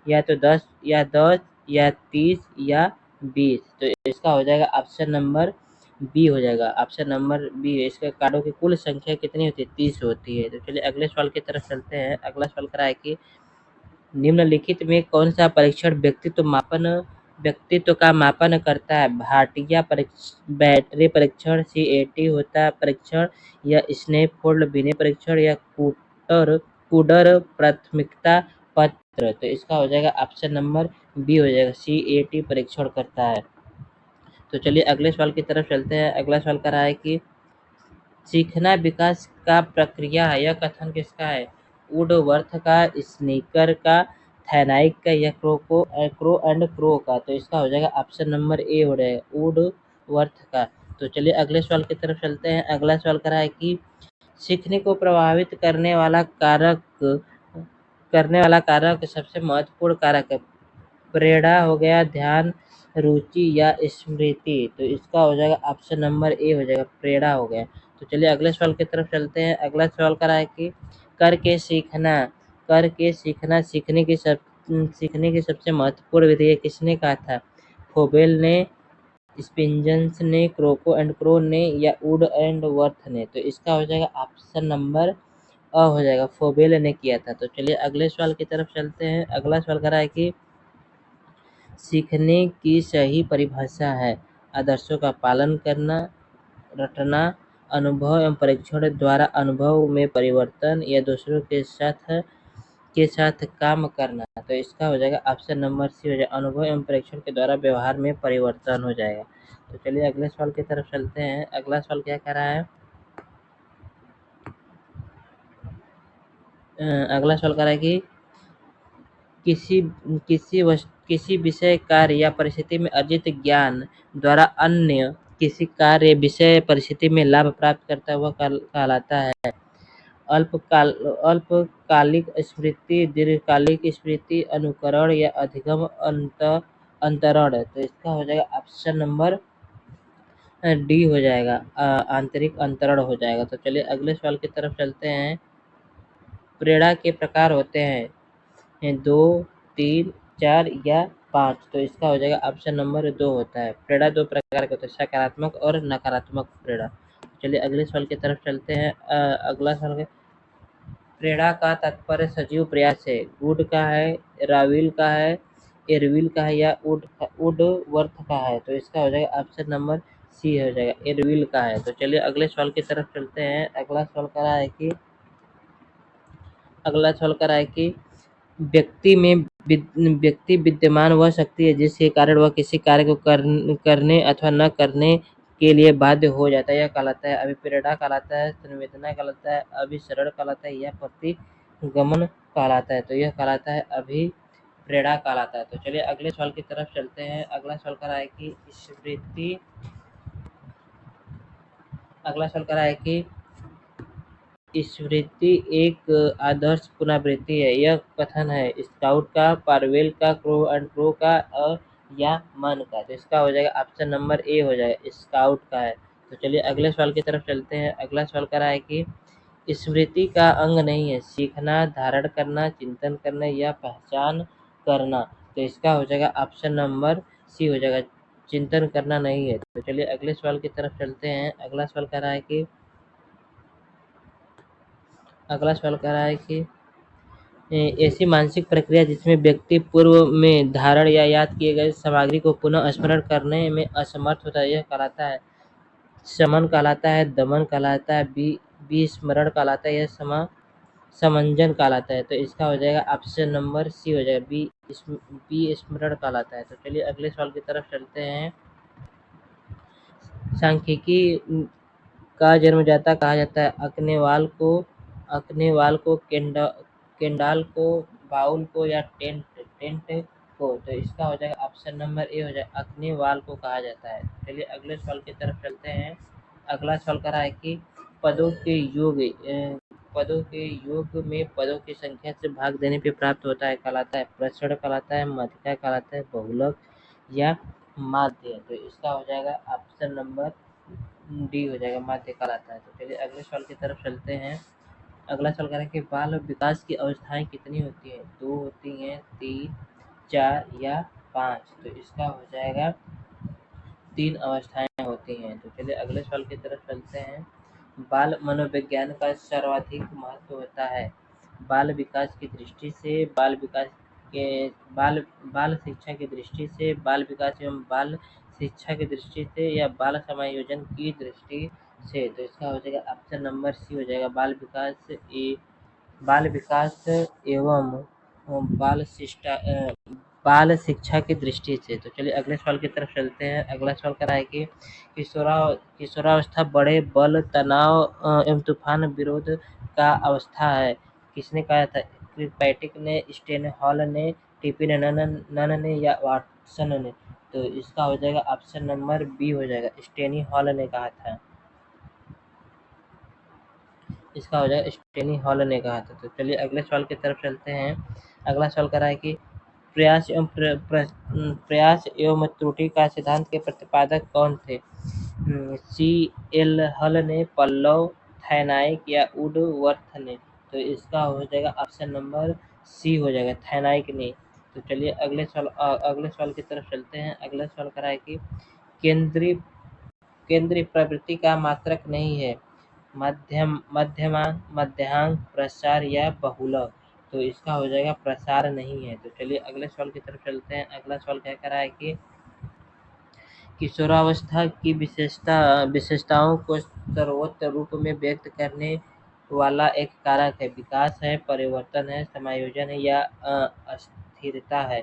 या तो 10 या 30 या 20? तो इसका हो जाएगा ऑप्शन नंबर बी हो जाएगा, ऑप्शन नंबर बी। इसके कार्डों की कुल संख्या कितनी होती है? 30 होती है। तो चलिए अगले सवाल की तरफ चलते हैं। अगला सवाल करा है कि निम्नलिखित में कौन सा परीक्षण व्यक्तित्व का मापन करता है? भाटिया बैटरी परीक्षण, CAT होता परीक्षण या स्नैपफोर्ड बिने परीक्षण या कूडर प्राथमिकता पत्र? तो इसका हो जाएगा ऑप्शन नंबर बी हो जाएगा, CAT परीक्षण करता है। तो चलिए अगले सवाल की तरफ चलते हैं। अगला सवाल कर रहा है कि सीखना विकास का प्रक्रिया है, यह कथन किसका है? वुडवर्थ का, स्नीकर का, थैनाइक का या क्रो एंड क्रो का? तो इसका हो जाएगा ऑप्शन नंबर ए हो जाएगा, वुडवर्थ का। तो चलिए अगले सवाल की तरफ चलते हैं। अगला सवाल कर रहा है कि सीखने को प्रभावित करने वाला कारक सबसे महत्वपूर्ण कारक है? प्रेरणा हो गया, ध्यान, रुचि या स्मृति? तो इसका हो जाएगा ऑप्शन नंबर ए हो जाएगा, प्रेरणा हो गया। तो चलिए अगले सवाल की तरफ चलते हैं। अगला सवाल करा है कि करके सीखना सीखने की सबसे महत्वपूर्ण विधि है, किसने कहा था? फोबेल ने, स्पिंजन्स ने, क्रोको एंड क्रो ने या वुड एंड वर्थ ने? तो इसका हो जाएगा ऑप्शन नंबर हो जाएगा, फोबेल ने किया था। तो चलिए अगले सवाल की तरफ चलते हैं। अगला सवाल करा है कि सीखने की सही परिभाषा है? आदर्शों का पालन करना, रटना, अनुभव एवं परीक्षण द्वारा अनुभव में परिवर्तन या दूसरों के साथ काम करना? तो इसका हो जाएगा ऑप्शन नंबर सी हो जाएगा, अनुभव एवं परीक्षण के द्वारा व्यवहार में परिवर्तन हो जाएगा। तो चलिए अगले सवाल की तरफ चलते हैं। अगला सवाल क्या कह रहा है? अगला सवाल कह रहा है कि किसी किसी विषय, कार्य या परिस्थिति में अर्जित ज्ञान द्वारा अन्य किसी कार्य, विषय, परिस्थिति में लाभ प्राप्त करता है वह कहलाता है। अल्पकालिक स्मृति, दीर्घकालिक स्मृति, अनुकरण या अधिगम, अंतरण। तो इसका हो जाएगा ऑप्शन नंबर डी हो जाएगा, आंतरिक अंतरण हो जाएगा। तो चलिए अगले सवाल की तरफ चलते हैं। प्रेरणा के प्रकार होते हैं 2, 3, 4 या 5। तो इसका हो जाएगा ऑप्शन नंबर 2 होता है। प्रेरणा 2 प्रकार के होते हैं, सकारात्मक और नकारात्मक प्रेरणा। चलिए अगले सवाल की तरफ चलते हैं। अगला सवाल, प्रेरणा का तात्पर्य सजीव प्रयास है। गुड का है, राविल का है, एरविल का है या वुडवर्थ का है। तो इसका हो जाएगा ऑप्शन नंबर सी हो जाएगा, एरविल का है। तो चलिए अगले सवाल की तरफ चलते हैं। अगला सवाल करा है कि व्यक्ति विद्यमान वह शक्ति है जिसके कारण वह किसी कार्य को करने अथवा न करने के लिए बाध्य हो जाता है। यह कहलाता है अभिप्रेरणा कहलाता है, संवेदना कहलाता है, अभिसरण कहलाता है या प्रतिगमन कहलाता है। तो यह कहलाता है अभिप्रेरणा कहलाता है। तो चलिए अगले सवाल की तरफ चलते हैं। अगला सवाल करा है कि स्मृति एक आदर्श पुनरावृत्ति है। यह कथन है स्काउट का, पार्वेल का, क्रो एंड क्रो का या मन का। तो इसका हो जाएगा ऑप्शन नंबर ए हो जाएगा, स्काउट का है। तो चलिए अगले सवाल की तरफ चलते हैं। अगला सवाल करा है कि स्मृति का अंग नहीं है सीखना, धारण करना, चिंतन करना या पहचान करना। तो इसका हो जाएगा ऑप्शन नंबर सी हो जाएगा, चिंतन करना नहीं है। तो चलिए अगले सवाल की तरफ चलते हैं। अगला सवाल कह रहा है कि ऐसी मानसिक प्रक्रिया जिसमें व्यक्ति पूर्व में धारण या याद किए गए सामग्री को पुनः स्मरण करने में असमर्थ होता है, यह कहलाता है शमन कहलाता है, दमन कहलाता है, विस्मरण कहलाता है या समंजन कहलाता है। तो इसका हो जाएगा ऑप्शन नंबर सी हो जाएगा, विस्मरण कहलाता है। तो चलिए अगले सवाल की तरफ चलते हैं। सांख्यिकी का जन्मदाता कहा जाता है अकनेवाल को, केंडाल को, बाउल को या टेंट को। तो इसका हो जाएगा ऑप्शन नंबर ए हो जाएगा, अकनेवाल को कहा जाता है। चलिए अगले सवाल की तरफ चलते हैं। अगला सवाल कह रहा है कि पदों के योग में पदों की संख्या से भाग देने पे प्राप्त होता है कहलाता है प्रसरण कहलाता है, माध्यिका कहलाता है, बहुलक या माध्य। तो इसका हो जाएगा ऑप्शन नंबर डी हो जाएगा, माध्य कहलाता है। तो चलिए अगले सवाल की तरफ चलते हैं। अगला सवाल कह रहा है कि बाल विकास की अवस्थाएं कितनी होती हैं? 2 होती हैं, 3, 4 या 5। तो इसका हो जाएगा 3 अवस्थाएं होती हैं। तो चलिए अगले सवाल की तरफ चलते हैं। बाल मनोविज्ञान का सर्वाधिक महत्व होता है बाल विकास की दृष्टि से, बाल शिक्षा की दृष्टि से, बाल विकास एवं बाल शिक्षा की दृष्टि से या बाल समायोजन की दृष्टि से। तो इसका हो जाएगा ऑप्शन नंबर सी हो जाएगा, बाल विकास एवं बाल शिक्षा की दृष्टि से। तो चलिए अगले सवाल की तरफ चलते हैं। अगला सवाल कह रहा है कि किशोरावस्था बड़े बल, तनाव एवं तूफान विरोध का अवस्था है। किसने कहा था? क्रिकपैट्रिक ने, स्टेनहॉल ने, टीपी नन ने या वाटसन ने। तो इसका हो जाएगा ऑप्शन नंबर बी हो जाएगा, स्टेनी हॉल ने कहा था। इसका हो जाएगा स्टेनी हॉल ने कहा था। तो चलिए अगले सवाल की तरफ चलते हैं। अगला सवाल कर रहा है कि प्रयास एवं त्रुटि का सिद्धांत के प्रतिपादक कौन थे? सी एल हल ने, पल्लव, थैनाइक या वुडवर्थ ने। तो इसका हो जाएगा ऑप्शन नंबर सी हो जाएगा, थैनाइक ने। तो चलिए अगले सवाल की तरफ चलते हैं। अगला सवाल कर रहा है कि केंद्रीय प्रवृत्ति का मात्रक नहीं है मध्यांक, प्रसार या बहुलक। तो इसका हो जाएगा प्रसार नहीं है। तो चलिए अगले सवाल की तरफ चलते हैं। अगला सवाल क्या कर रहा है कि किशोरावस्था की विशेषताओं को सर्वोत्तम रूप में व्यक्त करने वाला एक कारक है, विकास है, परिवर्तन है, समायोजन है या अस्थिरता है।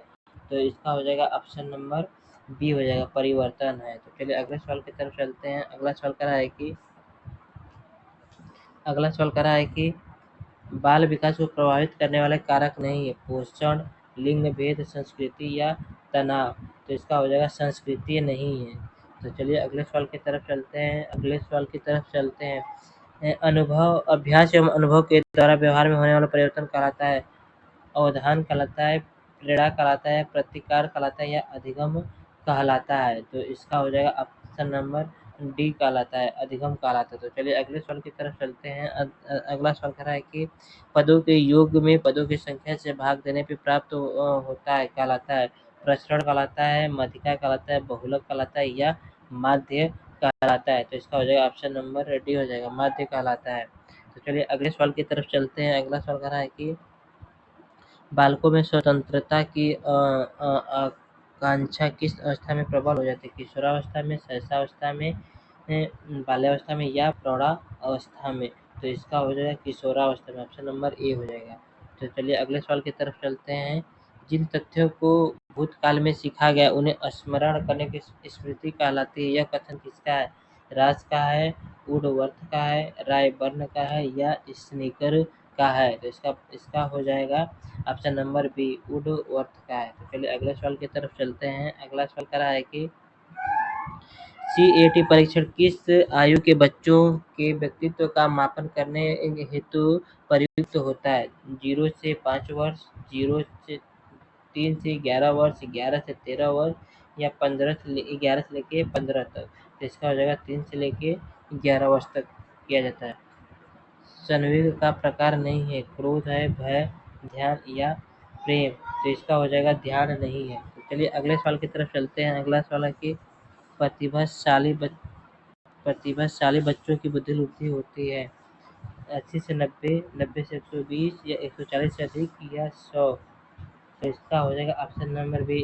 तो इसका हो जाएगा ऑप्शन नंबर बी हो जाएगा, परिवर्तन है। तो चलिए अगले सवाल की तरफ चलते हैं। अगला सवाल कह रहा है कि बाल विकास को प्रभावित करने वाले कारक नहीं है पोषण, लिंग भेद, संस्कृति या तनाव। तो इसका हो जाएगा संस्कृति नहीं है। तो चलिए अगले सवाल की तरफ चलते हैं। अनुभव, अभ्यास एवं अनुभव के द्वारा व्यवहार में होने वाला परिवर्तन कहलाता है अवधान कहलाता है, प्रेरणा कहलाता है, प्रतिकार कहलाता है या अधिगम कहलाता है। तो इसका हो जाएगा ऑप्शन नंबर डी कहलाता है, अधिगम कहलाता है। तो चलिए अगले सवाल की तरफ चलते हैं। अगला सवाल कह रहा है कि पदों के योग में पदों की संख्या से भाग देने पे प्राप्त होता है कहलाता है प्रसरण कहलाता है, मध्यिका कहलाता है, बहुलक कहलाता है या माध्य कहलाता है। तो इसका हो जाएगा ऑप्शन नंबर डी हो जाएगा, माध्य कहलाता है। तो चलिए अगले सवाल की तरफ चलते हैं। अगला सवाल कह रहा है कि बालकों में स्वतंत्रता की आकांक्षा किस अवस्था में प्रबल हो जाती है? किशोरावस्था में, शैशवावस्था में, बाल्यावस्था में या प्रौढ़ावस्था में? तो इसका हो जाएगा किशोरावस्था में, ऑप्शन नंबर ए हो जाएगा। तो चलिए अगले सवाल की तरफ चलते हैं। जिन तथ्यों को भूतकाल में सीखा गया उन्हें स्मरण करने की स्मृति कहलाती है। यह कथन किसका है? राज का है, वुडवर्थ का है, रायबर्न का है या स्नीकर का है? तो इसका हो जाएगा ऑप्शन नंबर बी, वुडवर्थ का है। तो चलिए अगले सवाल की तरफ चलते हैं। अगला सवाल कह रहा है कि सीएटी परीक्षण किस आयु के बच्चों के व्यक्तित्व का मापन करने हेतु प्रयुक्त होता है? 0 से 5 वर्ष, 3 से 11 वर्ष, 11 से 13 वर्ष या 11 से लेके 15 तक? तो इसका हो जाएगा 3 से लेके 11 वर्ष तक किया जाता है। संवेग का प्रकार नहीं है, क्रोध है, भय, ध्यान या प्रेम? तो इसका हो जाएगा ध्यान नहीं है। तो चलिए अगले सवाल की तरफ चलते हैं। अगला सवाल है कि प्रतिभाशाली बच्चों की बुद्धि होती है 80 से 90, 90 से 120 या 140 से अधिक या 100? तो इसका हो जाएगा ऑप्शन नंबर बी,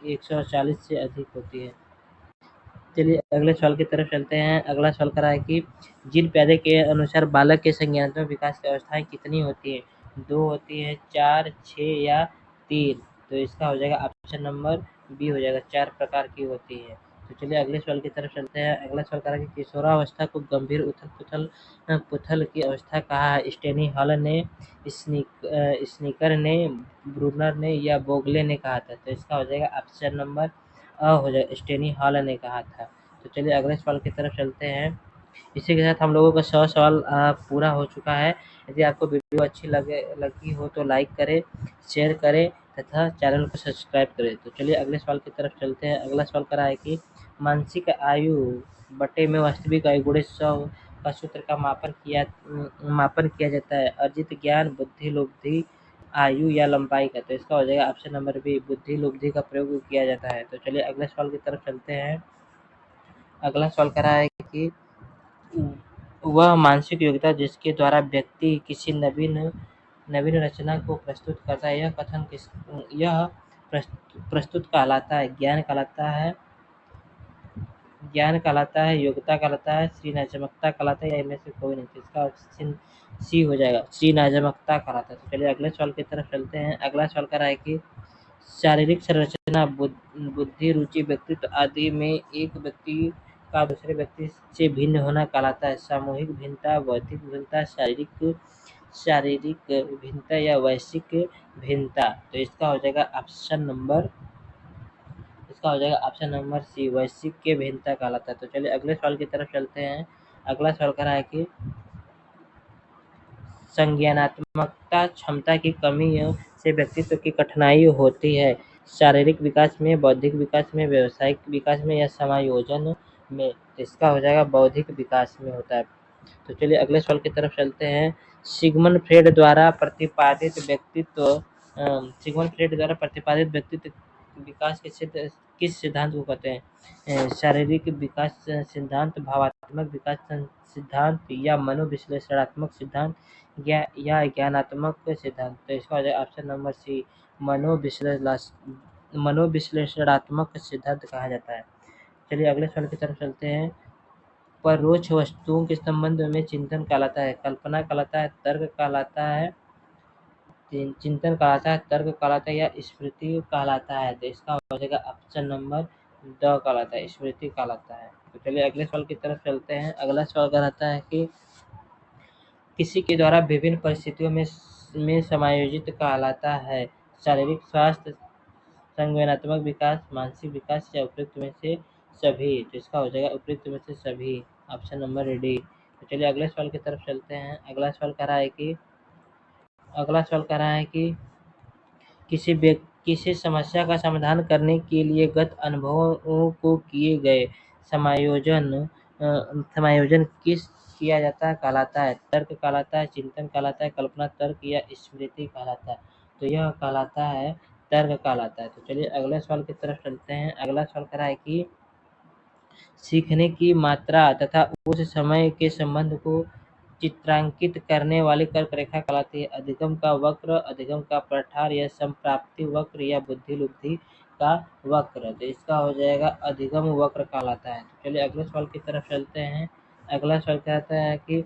140 से अधिक होती है। चलिए अगले सवाल की तरफ चलते हैं। अगला सवाल करा है कि जीन प्यादे के अनुसार बालक के संज्ञानात्मक विकास की अवस्थाएं कितनी होती है? 2 होती है, 4, 6 या 3? तो इसका हो जाएगा ऑप्शन नंबर बी हो जाएगा, 4 प्रकार की होती है। तो चलिए अगले सवाल की तरफ चलते हैं। अगला सवाल करा है कि किशोरावस्था को गंभीर उथल पुथल की अवस्था कहा है? स्टेनी हॉल ने, स्नीकर ने, ब्रूनर ने या बोगले ने कहा था? तो इसका हो जाएगा ऑप्शन नंबर हो जाएगा, स्टेनी हॉल ने कहा था। तो चलिए अगले सवाल की तरफ चलते हैं। इसी के साथ हम लोगों का 100 सवाल पूरा हो चुका है। यदि आपको वीडियो अच्छी लगी हो तो लाइक करें, शेयर करें तथा चैनल को सब्सक्राइब करें। तो चलिए अगले सवाल की तरफ चलते हैं। अगला सवाल करा है कि मानसिक आयु बटे में वास्तविक आयु गुणे 100 का सूत्र का मापन किया जाता है? अर्जित ज्ञान, बुद्धि, लुब्धि, आयु या लंबाई का? तो इसका हो जाएगा ऑप्शन नंबर बी, बुद्धि लुब्धि का प्रयोग किया जाता है। तो चलिए अगले सवाल की तरफ चलते हैं। अगला सवाल कह रहा है कि वह मानसिक योग्यता जिसके द्वारा व्यक्ति किसी नवीन रचना को प्रस्तुत करता है, यह प्रस्तुत कहलाता है ज्ञान कहलाता है, योग्यता कहलाता है, सृजनात्मकता कहलाता है या इनमें से कोई नहीं? तो इसका ऑप्शन सी हो जाएगा, सृजनात्मकता कहलाता है। तो चलिए अगले सवाल की तरफ चलते हैं। अगला सवाल कह रहा है कि शारीरिक संरचना, बुद्धि, रुचि, व्यक्तित्व आदि में एक व्यक्ति का दूसरे व्यक्ति से भिन्न होना कहलाता है? सामूहिक भिन्नता, बौद्धिक भिन्नता, शारीरिक भिन्नता या वैश्विक भिन्नता? तो इसका हो जाएगा ऑप्शन नंबर सी, वैश्विक के भिन्नता कहलाता है। तो चलिए अगले सवाल की तरफ चलते हैं। अगला सवाल कह रहा है कि संज्ञानात्मकता क्षमता की कमी से व्यक्तित्व की कठिनाई होती है? शारीरिक विकास में, बौद्धिक विकास में, व्यावसायिक विकास में या समायोजन में? इसका हो जाएगा बौद्धिक विकास में होता है। तो चलिए अगले सवाल की तरफ चलते हैं। सिगमंड फ्रेड द्वारा प्रतिपादित व्यक्तित्व विकास के किस सिद्धांत को कहते हैं? शारीरिक विकास सिद्धांत, भावात्मक विकास सिद्धांत या मनोविश्लेषणात्मक सिद्धांत या ज्ञानात्मक सिद्धांत? तो इसका हो जाएगा ऑप्शन नंबर सी, मनोविश्लेषणात्मक सिद्धांत कहा जाता है। चलिए अगले सवाल की तरफ चलते हैं। परोक्ष वस्तुओं के संबंध में चिंतन कहलाता है, कल्पना कहलाता है, तर्क कहलाता है, चिंतन कहलाता है, तर्क कहलाता है या स्मृति कहलाता है? तो इसका हो जाएगा ऑप्शन नंबर द कहलाता है, स्मृति कहलाता है। तो चलिए अगले सवाल की तरफ चलते हैं। अगला सवाल कहलाता है कि किसी के द्वारा विभिन्न परिस्थितियों में समायोजित कहलाता है? शारीरिक स्वास्थ्य, संज्ञानात्मक विकास, मानसिक विकास या उपयुक्त में से सभी। तो इसका हो जाएगा उपयुक्त में से सभी, ऑप्शन नंबर डी। तो चलिए अगले सवाल की तरफ चलते हैं। अगला सवाल कह रहा है कि किसी समस्या का समाधान करने के लिए गत अनुभवों को किए गए समायोजन किस किया जाता है कहलाता है? तर्क कहलाता है, चिंतन कहलाता है, कल्पना तर्क या स्मृति कहलाता है? तो यह कहलाता है तर्क कहलाता है। तो चलिए अगले सवाल की तरफ चलते हैं। अगला सवाल कह रहा है कि सीखने की मात्रा तथा उस समय के संबंध को चित्रांकित करने वाली कर्क रेखा कहलाती है? अधिगम का वक्र, अधिगम का प्रठार या संप्राप्ति वक्र या बुद्धि लुब्धि का वक्र? तो इसका हो जाएगा अधिगम वक्र कहलाता है। तो चलिए अगले सवाल की तरफ चलते हैं। अगला सवाल कहता है कि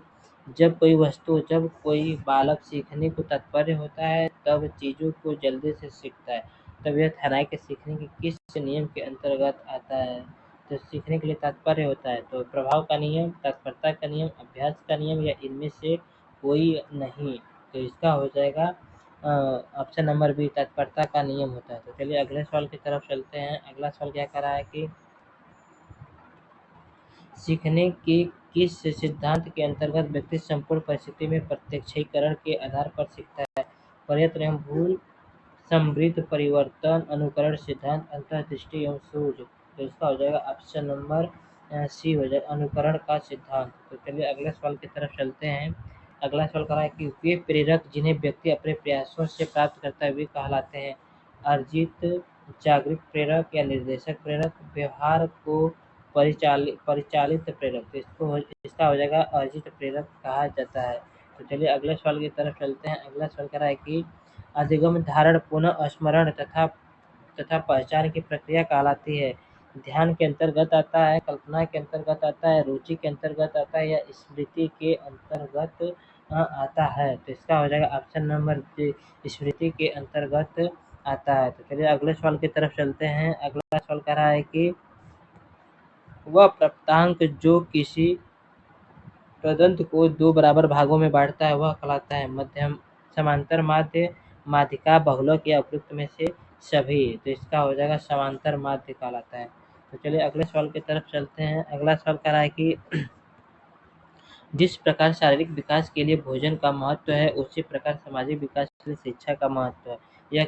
जब कोई बालक सीखने को तत्पर होता है तब चीजों को जल्दी से सीखता है, तब यह ठहराए कि सीखने के किस नियम के अंतर्गत आता है? तो सीखने के लिए तात्पर्य होता है, तो प्रभाव का नियम, तत्परता का नियम, अभ्यास का नियम या इनमें से कोई नहीं? तो इसका हो जाएगा ऑप्शन नंबर बी, तत्परता का नियम होता है। तो चलिए अगले सवाल की तरफ चलते हैं। अगला सवाल क्या कर रहा है कि सीखने के किस सिद्धांत के अंतर्गत व्यक्ति संपूर्ण परिस्थिति में प्रत्यक्षीकरण के आधार पर सीखता है? प्रयत्न एवं भूल, समृद्ध परिवर्तन, अनुकरण सिद्धांत, अंतर्दृष्टि एवं सूझ? तो इसका हो जाएगा ऑप्शन नंबर सी हो जाएगा, अनुकरण का सिद्धांत। तो चलिए अगले सवाल की तरफ चलते हैं। अगला सवाल कह रहा है कि वे प्रेरक जिन्हें व्यक्ति अपने प्रयासों से प्राप्त करता है वे कहलाते हैं? अर्जित, जागृत प्रेरक या निर्देशक प्रेरक, व्यवहार को परिचालित प्रेरक? तो इसका हो जाएगा अर्जित प्रेरक कहा जाता है। तो चलिए अगले सवाल की तरफ चलते हैं। अगला सवाल कह रहा है कि अधिगम, धारण, पुनः स्मरण तथा पहचान की प्रक्रिया कहलाती है? ध्यान के अंतर्गत आता है, कल्पना के अंतर्गत आता है, रुचि के अंतर्गत आता है या स्मृति के अंतर्गत आता है? तो इसका हो जाएगा ऑप्शन नंबर डी, स्मृति के अंतर्गत आता है। तो चलिए अगले सवाल की तरफ चलते हैं। अगला सवाल कह रहा है कि वह प्राप्तांक जो किसी तदंत को दो बराबर भागों में बांटता है वह कहलाता है? मध्यम, समांतर माध्य, माध्यिका, बहुलक या उपयुक्त में से सभी? तो इसका हो जाएगा समांतर माध्य कहलाता है। तो चलिए अगले सवाल की तरफ चलते हैं। अगला सवाल कह रहा है कि जिस प्रकार शारीरिक विकास के लिए भोजन का महत्व है उसी प्रकार सामाजिक विकास के लिए शिक्षा का महत्व है। यह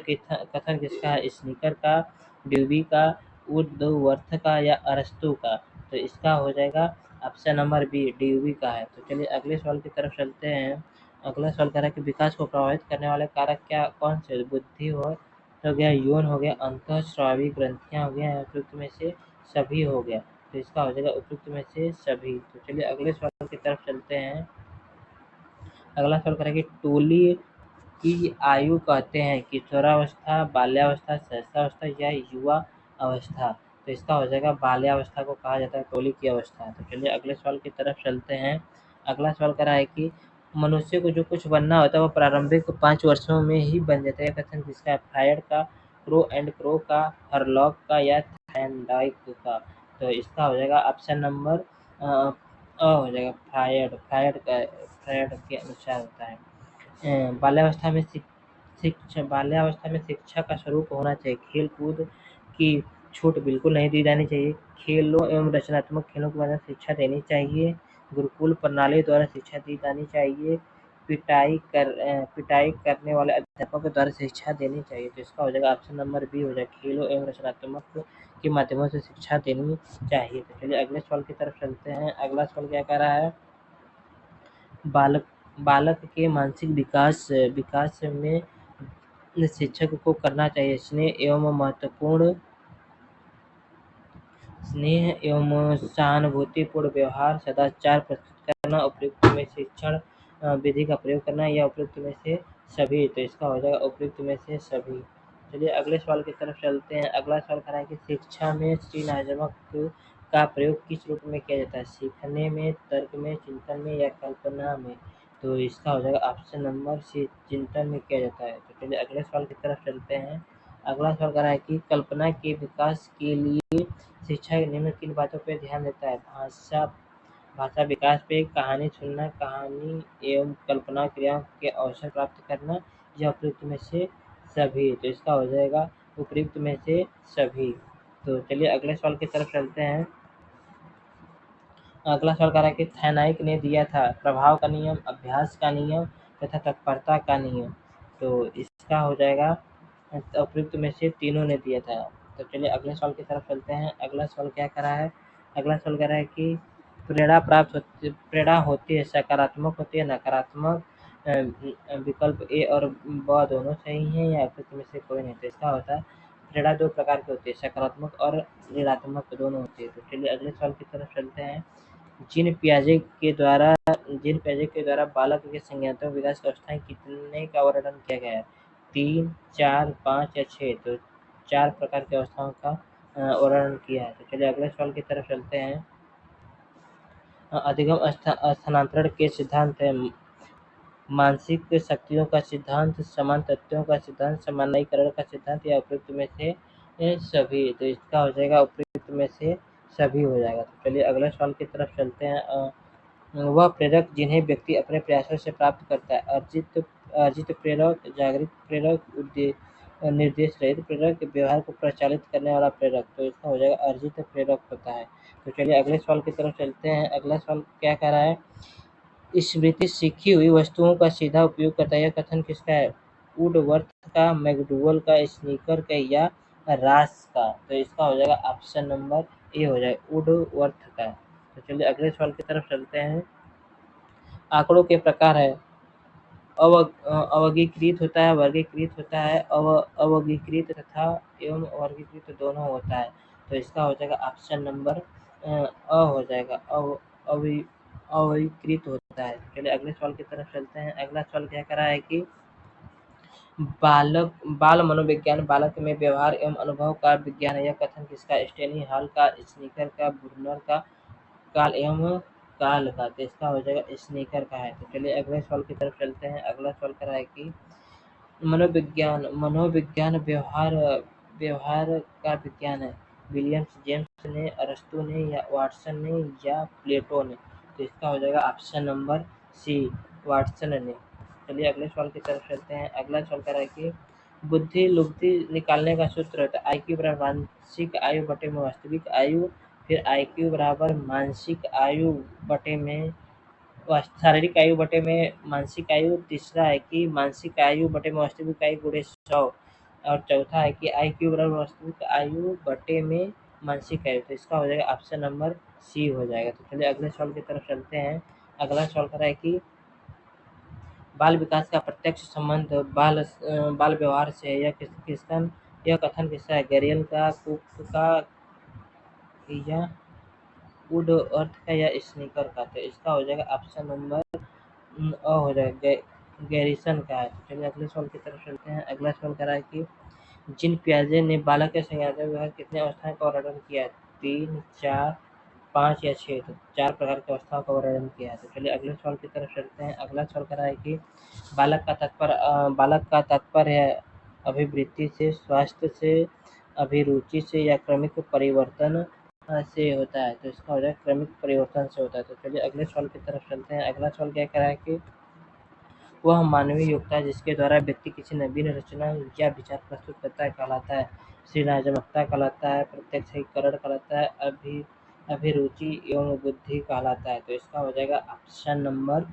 कथन किसका है? स्नीकर का, ड्यूबी का, वुड्सवर्थ का या अरस्तू का? तो इसका हो जाएगा ऑप्शन नंबर बी, ड्यूबी का है। तो चलिए अगले सवाल की तरफ चलते हैं। अगला सवाल कह रहा है कि विकास को प्रभावित करने वाले कारक क्या कौन से? बुद्धि हो गया, यौन हो गया, अंतःस्रावी ग्रंथियां हो गया, उपयुक्त में से सभी हो गया? तो इसका हो जाएगा उपयुक्त में से सभी। तो चलिए अगले सवाल की तरफ चलते हैं। अगला सवाल करेंगे टोली की आयु कहते हैं किशोरावस्था, बाल्यावस्था, शैशवावस्था या युवा अवस्था? तो इसका हो जाएगा बाल्यावस्था को कहा जाता है टोली की अवस्था। तो चलिए अगले सवाल की तरफ चलते हैं। अगला सवाल कह रहा है कि मनुष्य को जो कुछ बनना होता है वो प्रारंभिक 5 वर्षों में ही बन जाता है। यह कथन किसका है? फ्रायड का, क्रो एंड क्रो का, हरलॉक का या थैंडाइक का? तो इसका हो जाएगा ऑप्शन नंबर हो जाएगा फ्रायड के अनुसार होता है। बाल्यावस्था में शिक्षा का स्वरूप होना चाहिए। खेल कूद की छूट बिल्कुल नहीं दी जानी चाहिए। खेलों एवं रचनात्मक खेलों के बारे में शिक्षा देनी चाहिए। गुरुकुल प्रणाली द्वारा शिक्षा दी जानी चाहिए। पिटाई करने वाले अध्यापकों के द्वारा शिक्षा देनी चाहिए। तो इसका हो जाएगा ऑप्शन नंबर बी हो जाएगा, खेलों एवं रचनात्मक के माध्यमों से शिक्षा देनी चाहिए। तो चलिए अगले सवाल की तरफ चलते हैं। अगला सवाल क्या कह रहा है? बालक के मानसिक विकास में शिक्षक को करना चाहिए स्नेह एवं सहानुभूतिपूर्ण व्यवहार, सदाचार प्रस्तुत करना, उपयुक्त में शिक्षण विधि का प्रयोग करना या उपयुक्त में से सभी? तो इसका हो जाएगा उपयुक्त में से सभी। चलिए अगले सवाल की तरफ चलते हैं। अगला सवाल कह रहा है कि शिक्षा में सृजनात्मक का प्रयोग किस रूप में किया जाता है? सीखने में, तर्क में, चिंतन में या कल्पना में? तो इसका हो जाएगा ऑप्शन नंबर सी, चिंतन में किया जाता है। तो चलिए अगले सवाल की तरफ चलते हैं। अगला सवाल कह रहा है कि कल्पना के विकास के लिए शिक्षा निम्न किन बातों पर ध्यान देता है? भाषा विकास पे, कहानी सुनना, कहानी एवं कल्पना क्रियाओं के अवसर प्राप्त करना या उपयुक्त में से सभी। तो इसका हो जाएगा उपयुक्त में से सभी। तो चलिए अगले सवाल की तरफ चलते हैं। अगला सवाल कह रहा है कि थैनाइक ने दिया था प्रभाव का नियम, अभ्यास का नियम तथा तत्परता का नियम। तो इसका हो जाएगा उपयुक्त में से तीनों ने दिया था। तो चलिए अगले सवाल की तरफ चलते हैं। अगला सवाल क्या कह रहा है? अगला सवाल कह रहा है कि प्रेरणा होती है, सकारात्मक होती है, नकारात्मक। विकल्प ए और ब दोनों सही हैं या उपयुक्त में से कोई नहीं। तो इसका होता है प्रेरणा दो प्रकार की होती है, सकारात्मक और ऋणात्मक दोनों होती है। तो चलिए अगले सवाल की तरफ चलते हैं। जीन पियाजे के द्वारा बालक के संज्ञानात्मक विकास की अवस्थाएं कितने का वर्णन किया गया है? 3, 4, 5 या 6। तो 4 प्रकार की अवस्थाओं का वर्णन किया है। तो चलिए अगले सवाल की तरफ चलते हैं। अधिगम स्थानांतरण के सिद्धांत है मानसिक शक्तियों का सिद्धांत, समान तत्वों का सिद्धांत, सामान्यीकरण का सिद्धांत या उपयुक्त में से सभी। तो इसका हो जाएगा उपयुक्त में से सभी हो जाएगा। तो चलिए अगले सवाल की तरफ चलते हैं। वह प्रेरक जिन्हें व्यक्ति अपने प्रयासों से प्राप्त करता है, अर्जित प्रेरक, जागृत प्रेरक, निर्देश रहित प्रेरक, व्यवहार को प्रचालित करने वाला प्रेरक। तो इसका हो जाएगा अर्जित प्रेरक होता है। तो चलिए अगले सवाल की तरफ चलते हैं। अगला सवाल क्या कह रहा है? स्मृति सीखी हुई वस्तुओं का सीधा उपयोग करता है। यह कथन किसका है? वुडवर्थ का, मैकडूगल का, स्नीकर का या रास का। तो इसका हो जाएगा ऑप्शन नंबर ए हो जाएगा, वुडवर्थ का। तो चलिए अगले सवाल की तरफ चलते हैं। आंकड़ों के प्रकार है अवर्गीकृत होता है, वर्गीकृत होता है, अवर्गीकृत तथा एवं वर्गीकृत दोनों होता है। तो इसका हो जाएगा ऑप्शन नंबर अ हो जाएगा, अवर्गीकृत होता है। चलिए अगले सवाल की तरफ चलते हैं। अगला सवाल क्या कर रहा है कि बाल मनोविज्ञान बालक में व्यवहार एवं अनुभव का विज्ञान है। यह कथन किसका? स्टेनी हॉल का, स्नीकर का, बुर्नर का, काल एवं काल का। तो इसका हो जाएगा स्नीकर का है। तो चलिए अगले सवाल की तरफ चलते हैं। अगला सवाल कर रहा है कि मनोविज्ञान व्यवहार व्यवहार का विज्ञान है। विलियम्स जेम्स ने, अरस्तु ने या वाटसन ने या प्लेटो ने। तो इसका हो जाएगा ऑप्शन नंबर सी, वाटसन ने। चलिए अगले सवाल की तरफ चलते हैं। अगला सवाल कर रहा है कि बुद्धि लुब्धि निकालने का सूत्र होता है IQ बराबर मानसिक आयु बटे में वास्तविक आयु, फिर IQ बराबर मानसिक आयु बटे में शारीरिक आयु बटे में मानसिक आयु, तीसरा है कि मानसिक आयु बटे में वास्तविक आयु गुणे 100 और चौथा है कि IQ बराबर वास्तविक आयु बटे में मानसिक आयु। तो इसका हो जाएगा ऑप्शन नंबर सी हो जाएगा। तो चलिए अगले सवाल की तरफ चलते हैं। अगला सवाल कर रहा है कि बाल विकास का प्रत्यक्ष संबंध बाल व्यवहार से है। यह कथन किसका है? गैरियल का, कुक का या वुडवर्थ का या स्नीकर का। तो इसका हो जाएगा ऑप्शन नंबर हो जाएगा, गैरिसन का है। तो चलिए अगले सवाल की तरफ चलते हैं। अगला सवाल कर रहा है कि जीन पियाजे ने बालक के संज्ञानात्मक व्यवहार कितने अवस्थाएं का वर्णन किया है? 3, 4, 5 या 6। तो 4 प्रकार की अवस्थाओं का वर्णन किया है। तो चलिए अगले सवाल की तरफ चलते हैं। अगला सवाल कर रहा है कि बालक का तात्पर्य है अभिवृत्ति से, स्वास्थ्य से, अभिरुचि से या क्रमिक परिवर्तन से होता है। तो इसका हो जाएगा क्रमिक परिवर्तन से होता है। तो चलिए अगले सवाल की तरफ चलते हैं। अगला सवाल क्या कह रहा है कि वह मानवीय योग्यता है जिसके द्वारा व्यक्ति किसी नवीन रचना या विचार प्रस्तुत करता है कहलाता है। सृजनात्मकता कहलाता है, प्रत्यक्षीकरण कहलाता है, अभिरुचि एवं बुद्धि कहलाता है। तो इसका हो जाएगा ऑप्शन नंबर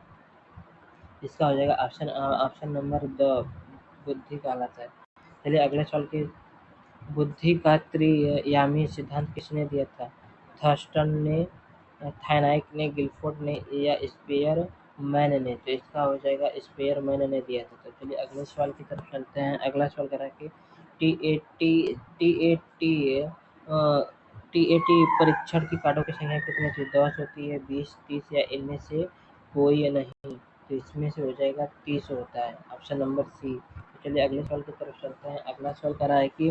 द, बुद्धि कहलाता है। चलिए अगले सवाल की बुद्धि का त्रियामी सिद्धांत किसने दिया था? थर्स्टन ने, थाइनाइक ने, गिलफोर्ड ने या स्पेयर मैन ने। तो इसका हो जाएगा स्पेयर मैन ने दिया था। तो चलिए अगले सवाल की तरफ चलते हैं। अगला सवाल करा कि टी परीक्षण की कार्डों की संख्या कितनी थी? 10 होती है, 20, 30 या इनमें से कोई नहीं। तो इसमें से हो जाएगा 30 होता है, ऑप्शन नंबर सी। तो चलिए अगले सवाल की तरफ चलते हैं। अगला सवाल करा है कि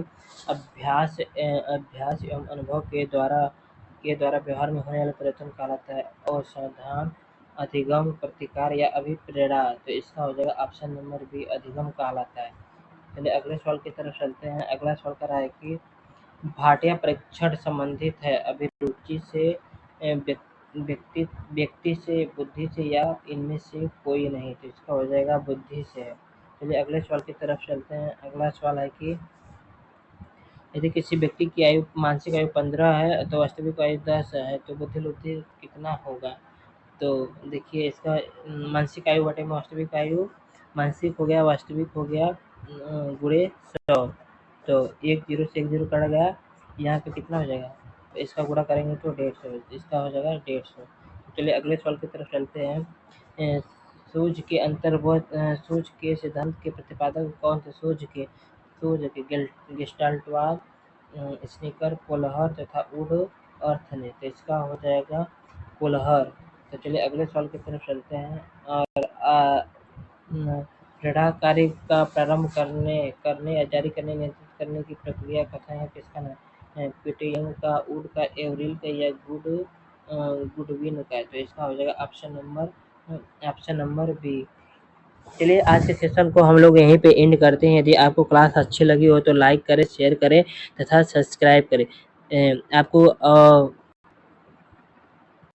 अभ्यास एवं अनुभव के द्वारा व्यवहार में होने वाला परिवर्तन कहलाता है असावधान, अधिगम, प्रतिकार या अभिप्रेरणा। तो इसका हो जाएगा ऑप्शन नंबर बी, अधिगम कहलाता है। चलिए अगले सवाल की तरफ चलते हैं। अगला सवाल कर रहा है कि भाटिया परीक्षण संबंधित है अभिरुचि से, व्यक्ति से, बुद्धि से या इनमें से कोई नहीं। तो इसका हो जाएगा बुद्धि से है। चलिए अगले सवाल की तरफ चलते हैं। अगला सवाल है कि यदि किसी व्यक्ति की आयु मानसिक आयु 15 है तो वास्तविक आयु 10 है तो बुद्धिलोधी कितना होगा? तो देखिए इसका मानसिक आयु बटे वास्तविक आयु, मानसिक हो गया वास्तविक हो गया गुणे 100, तो 1 0 से 1 0 कट गया, यहाँ पे कितना हो जाएगा? तो इसका गुणा करेंगे तो 150, इसका हो जाएगा 150। चलिए अगले सवाल की तरफ चलते हैं। सूझ के अंतर्गत सूझ के सिद्धांत के प्रतिपादक कौन थे? सूझ के गेस्टाल्टवाद, स्निकर, कोलहर तथा वुड अर्थ ने। तो इसका हो जाएगा कोलहर। तो चलिए अगले सवाल की तरफ चलते हैं। और दृढ़ कार्य का प्रारंभ करने या जारी करने नियंत्रित करने की प्रक्रिया कथन है किसका नाम? पीटर का, वुड का, एवरिल का या गुडविन का? तो इसका हो जाएगा ऑप्शन नंबर बी। चलिए आज के सेशन को हम लोग यहीं पे एंड करते हैं। यदि आपको क्लास अच्छी लगी हो तो लाइक करें, शेयर करें तथा सब्सक्राइब करें। आपको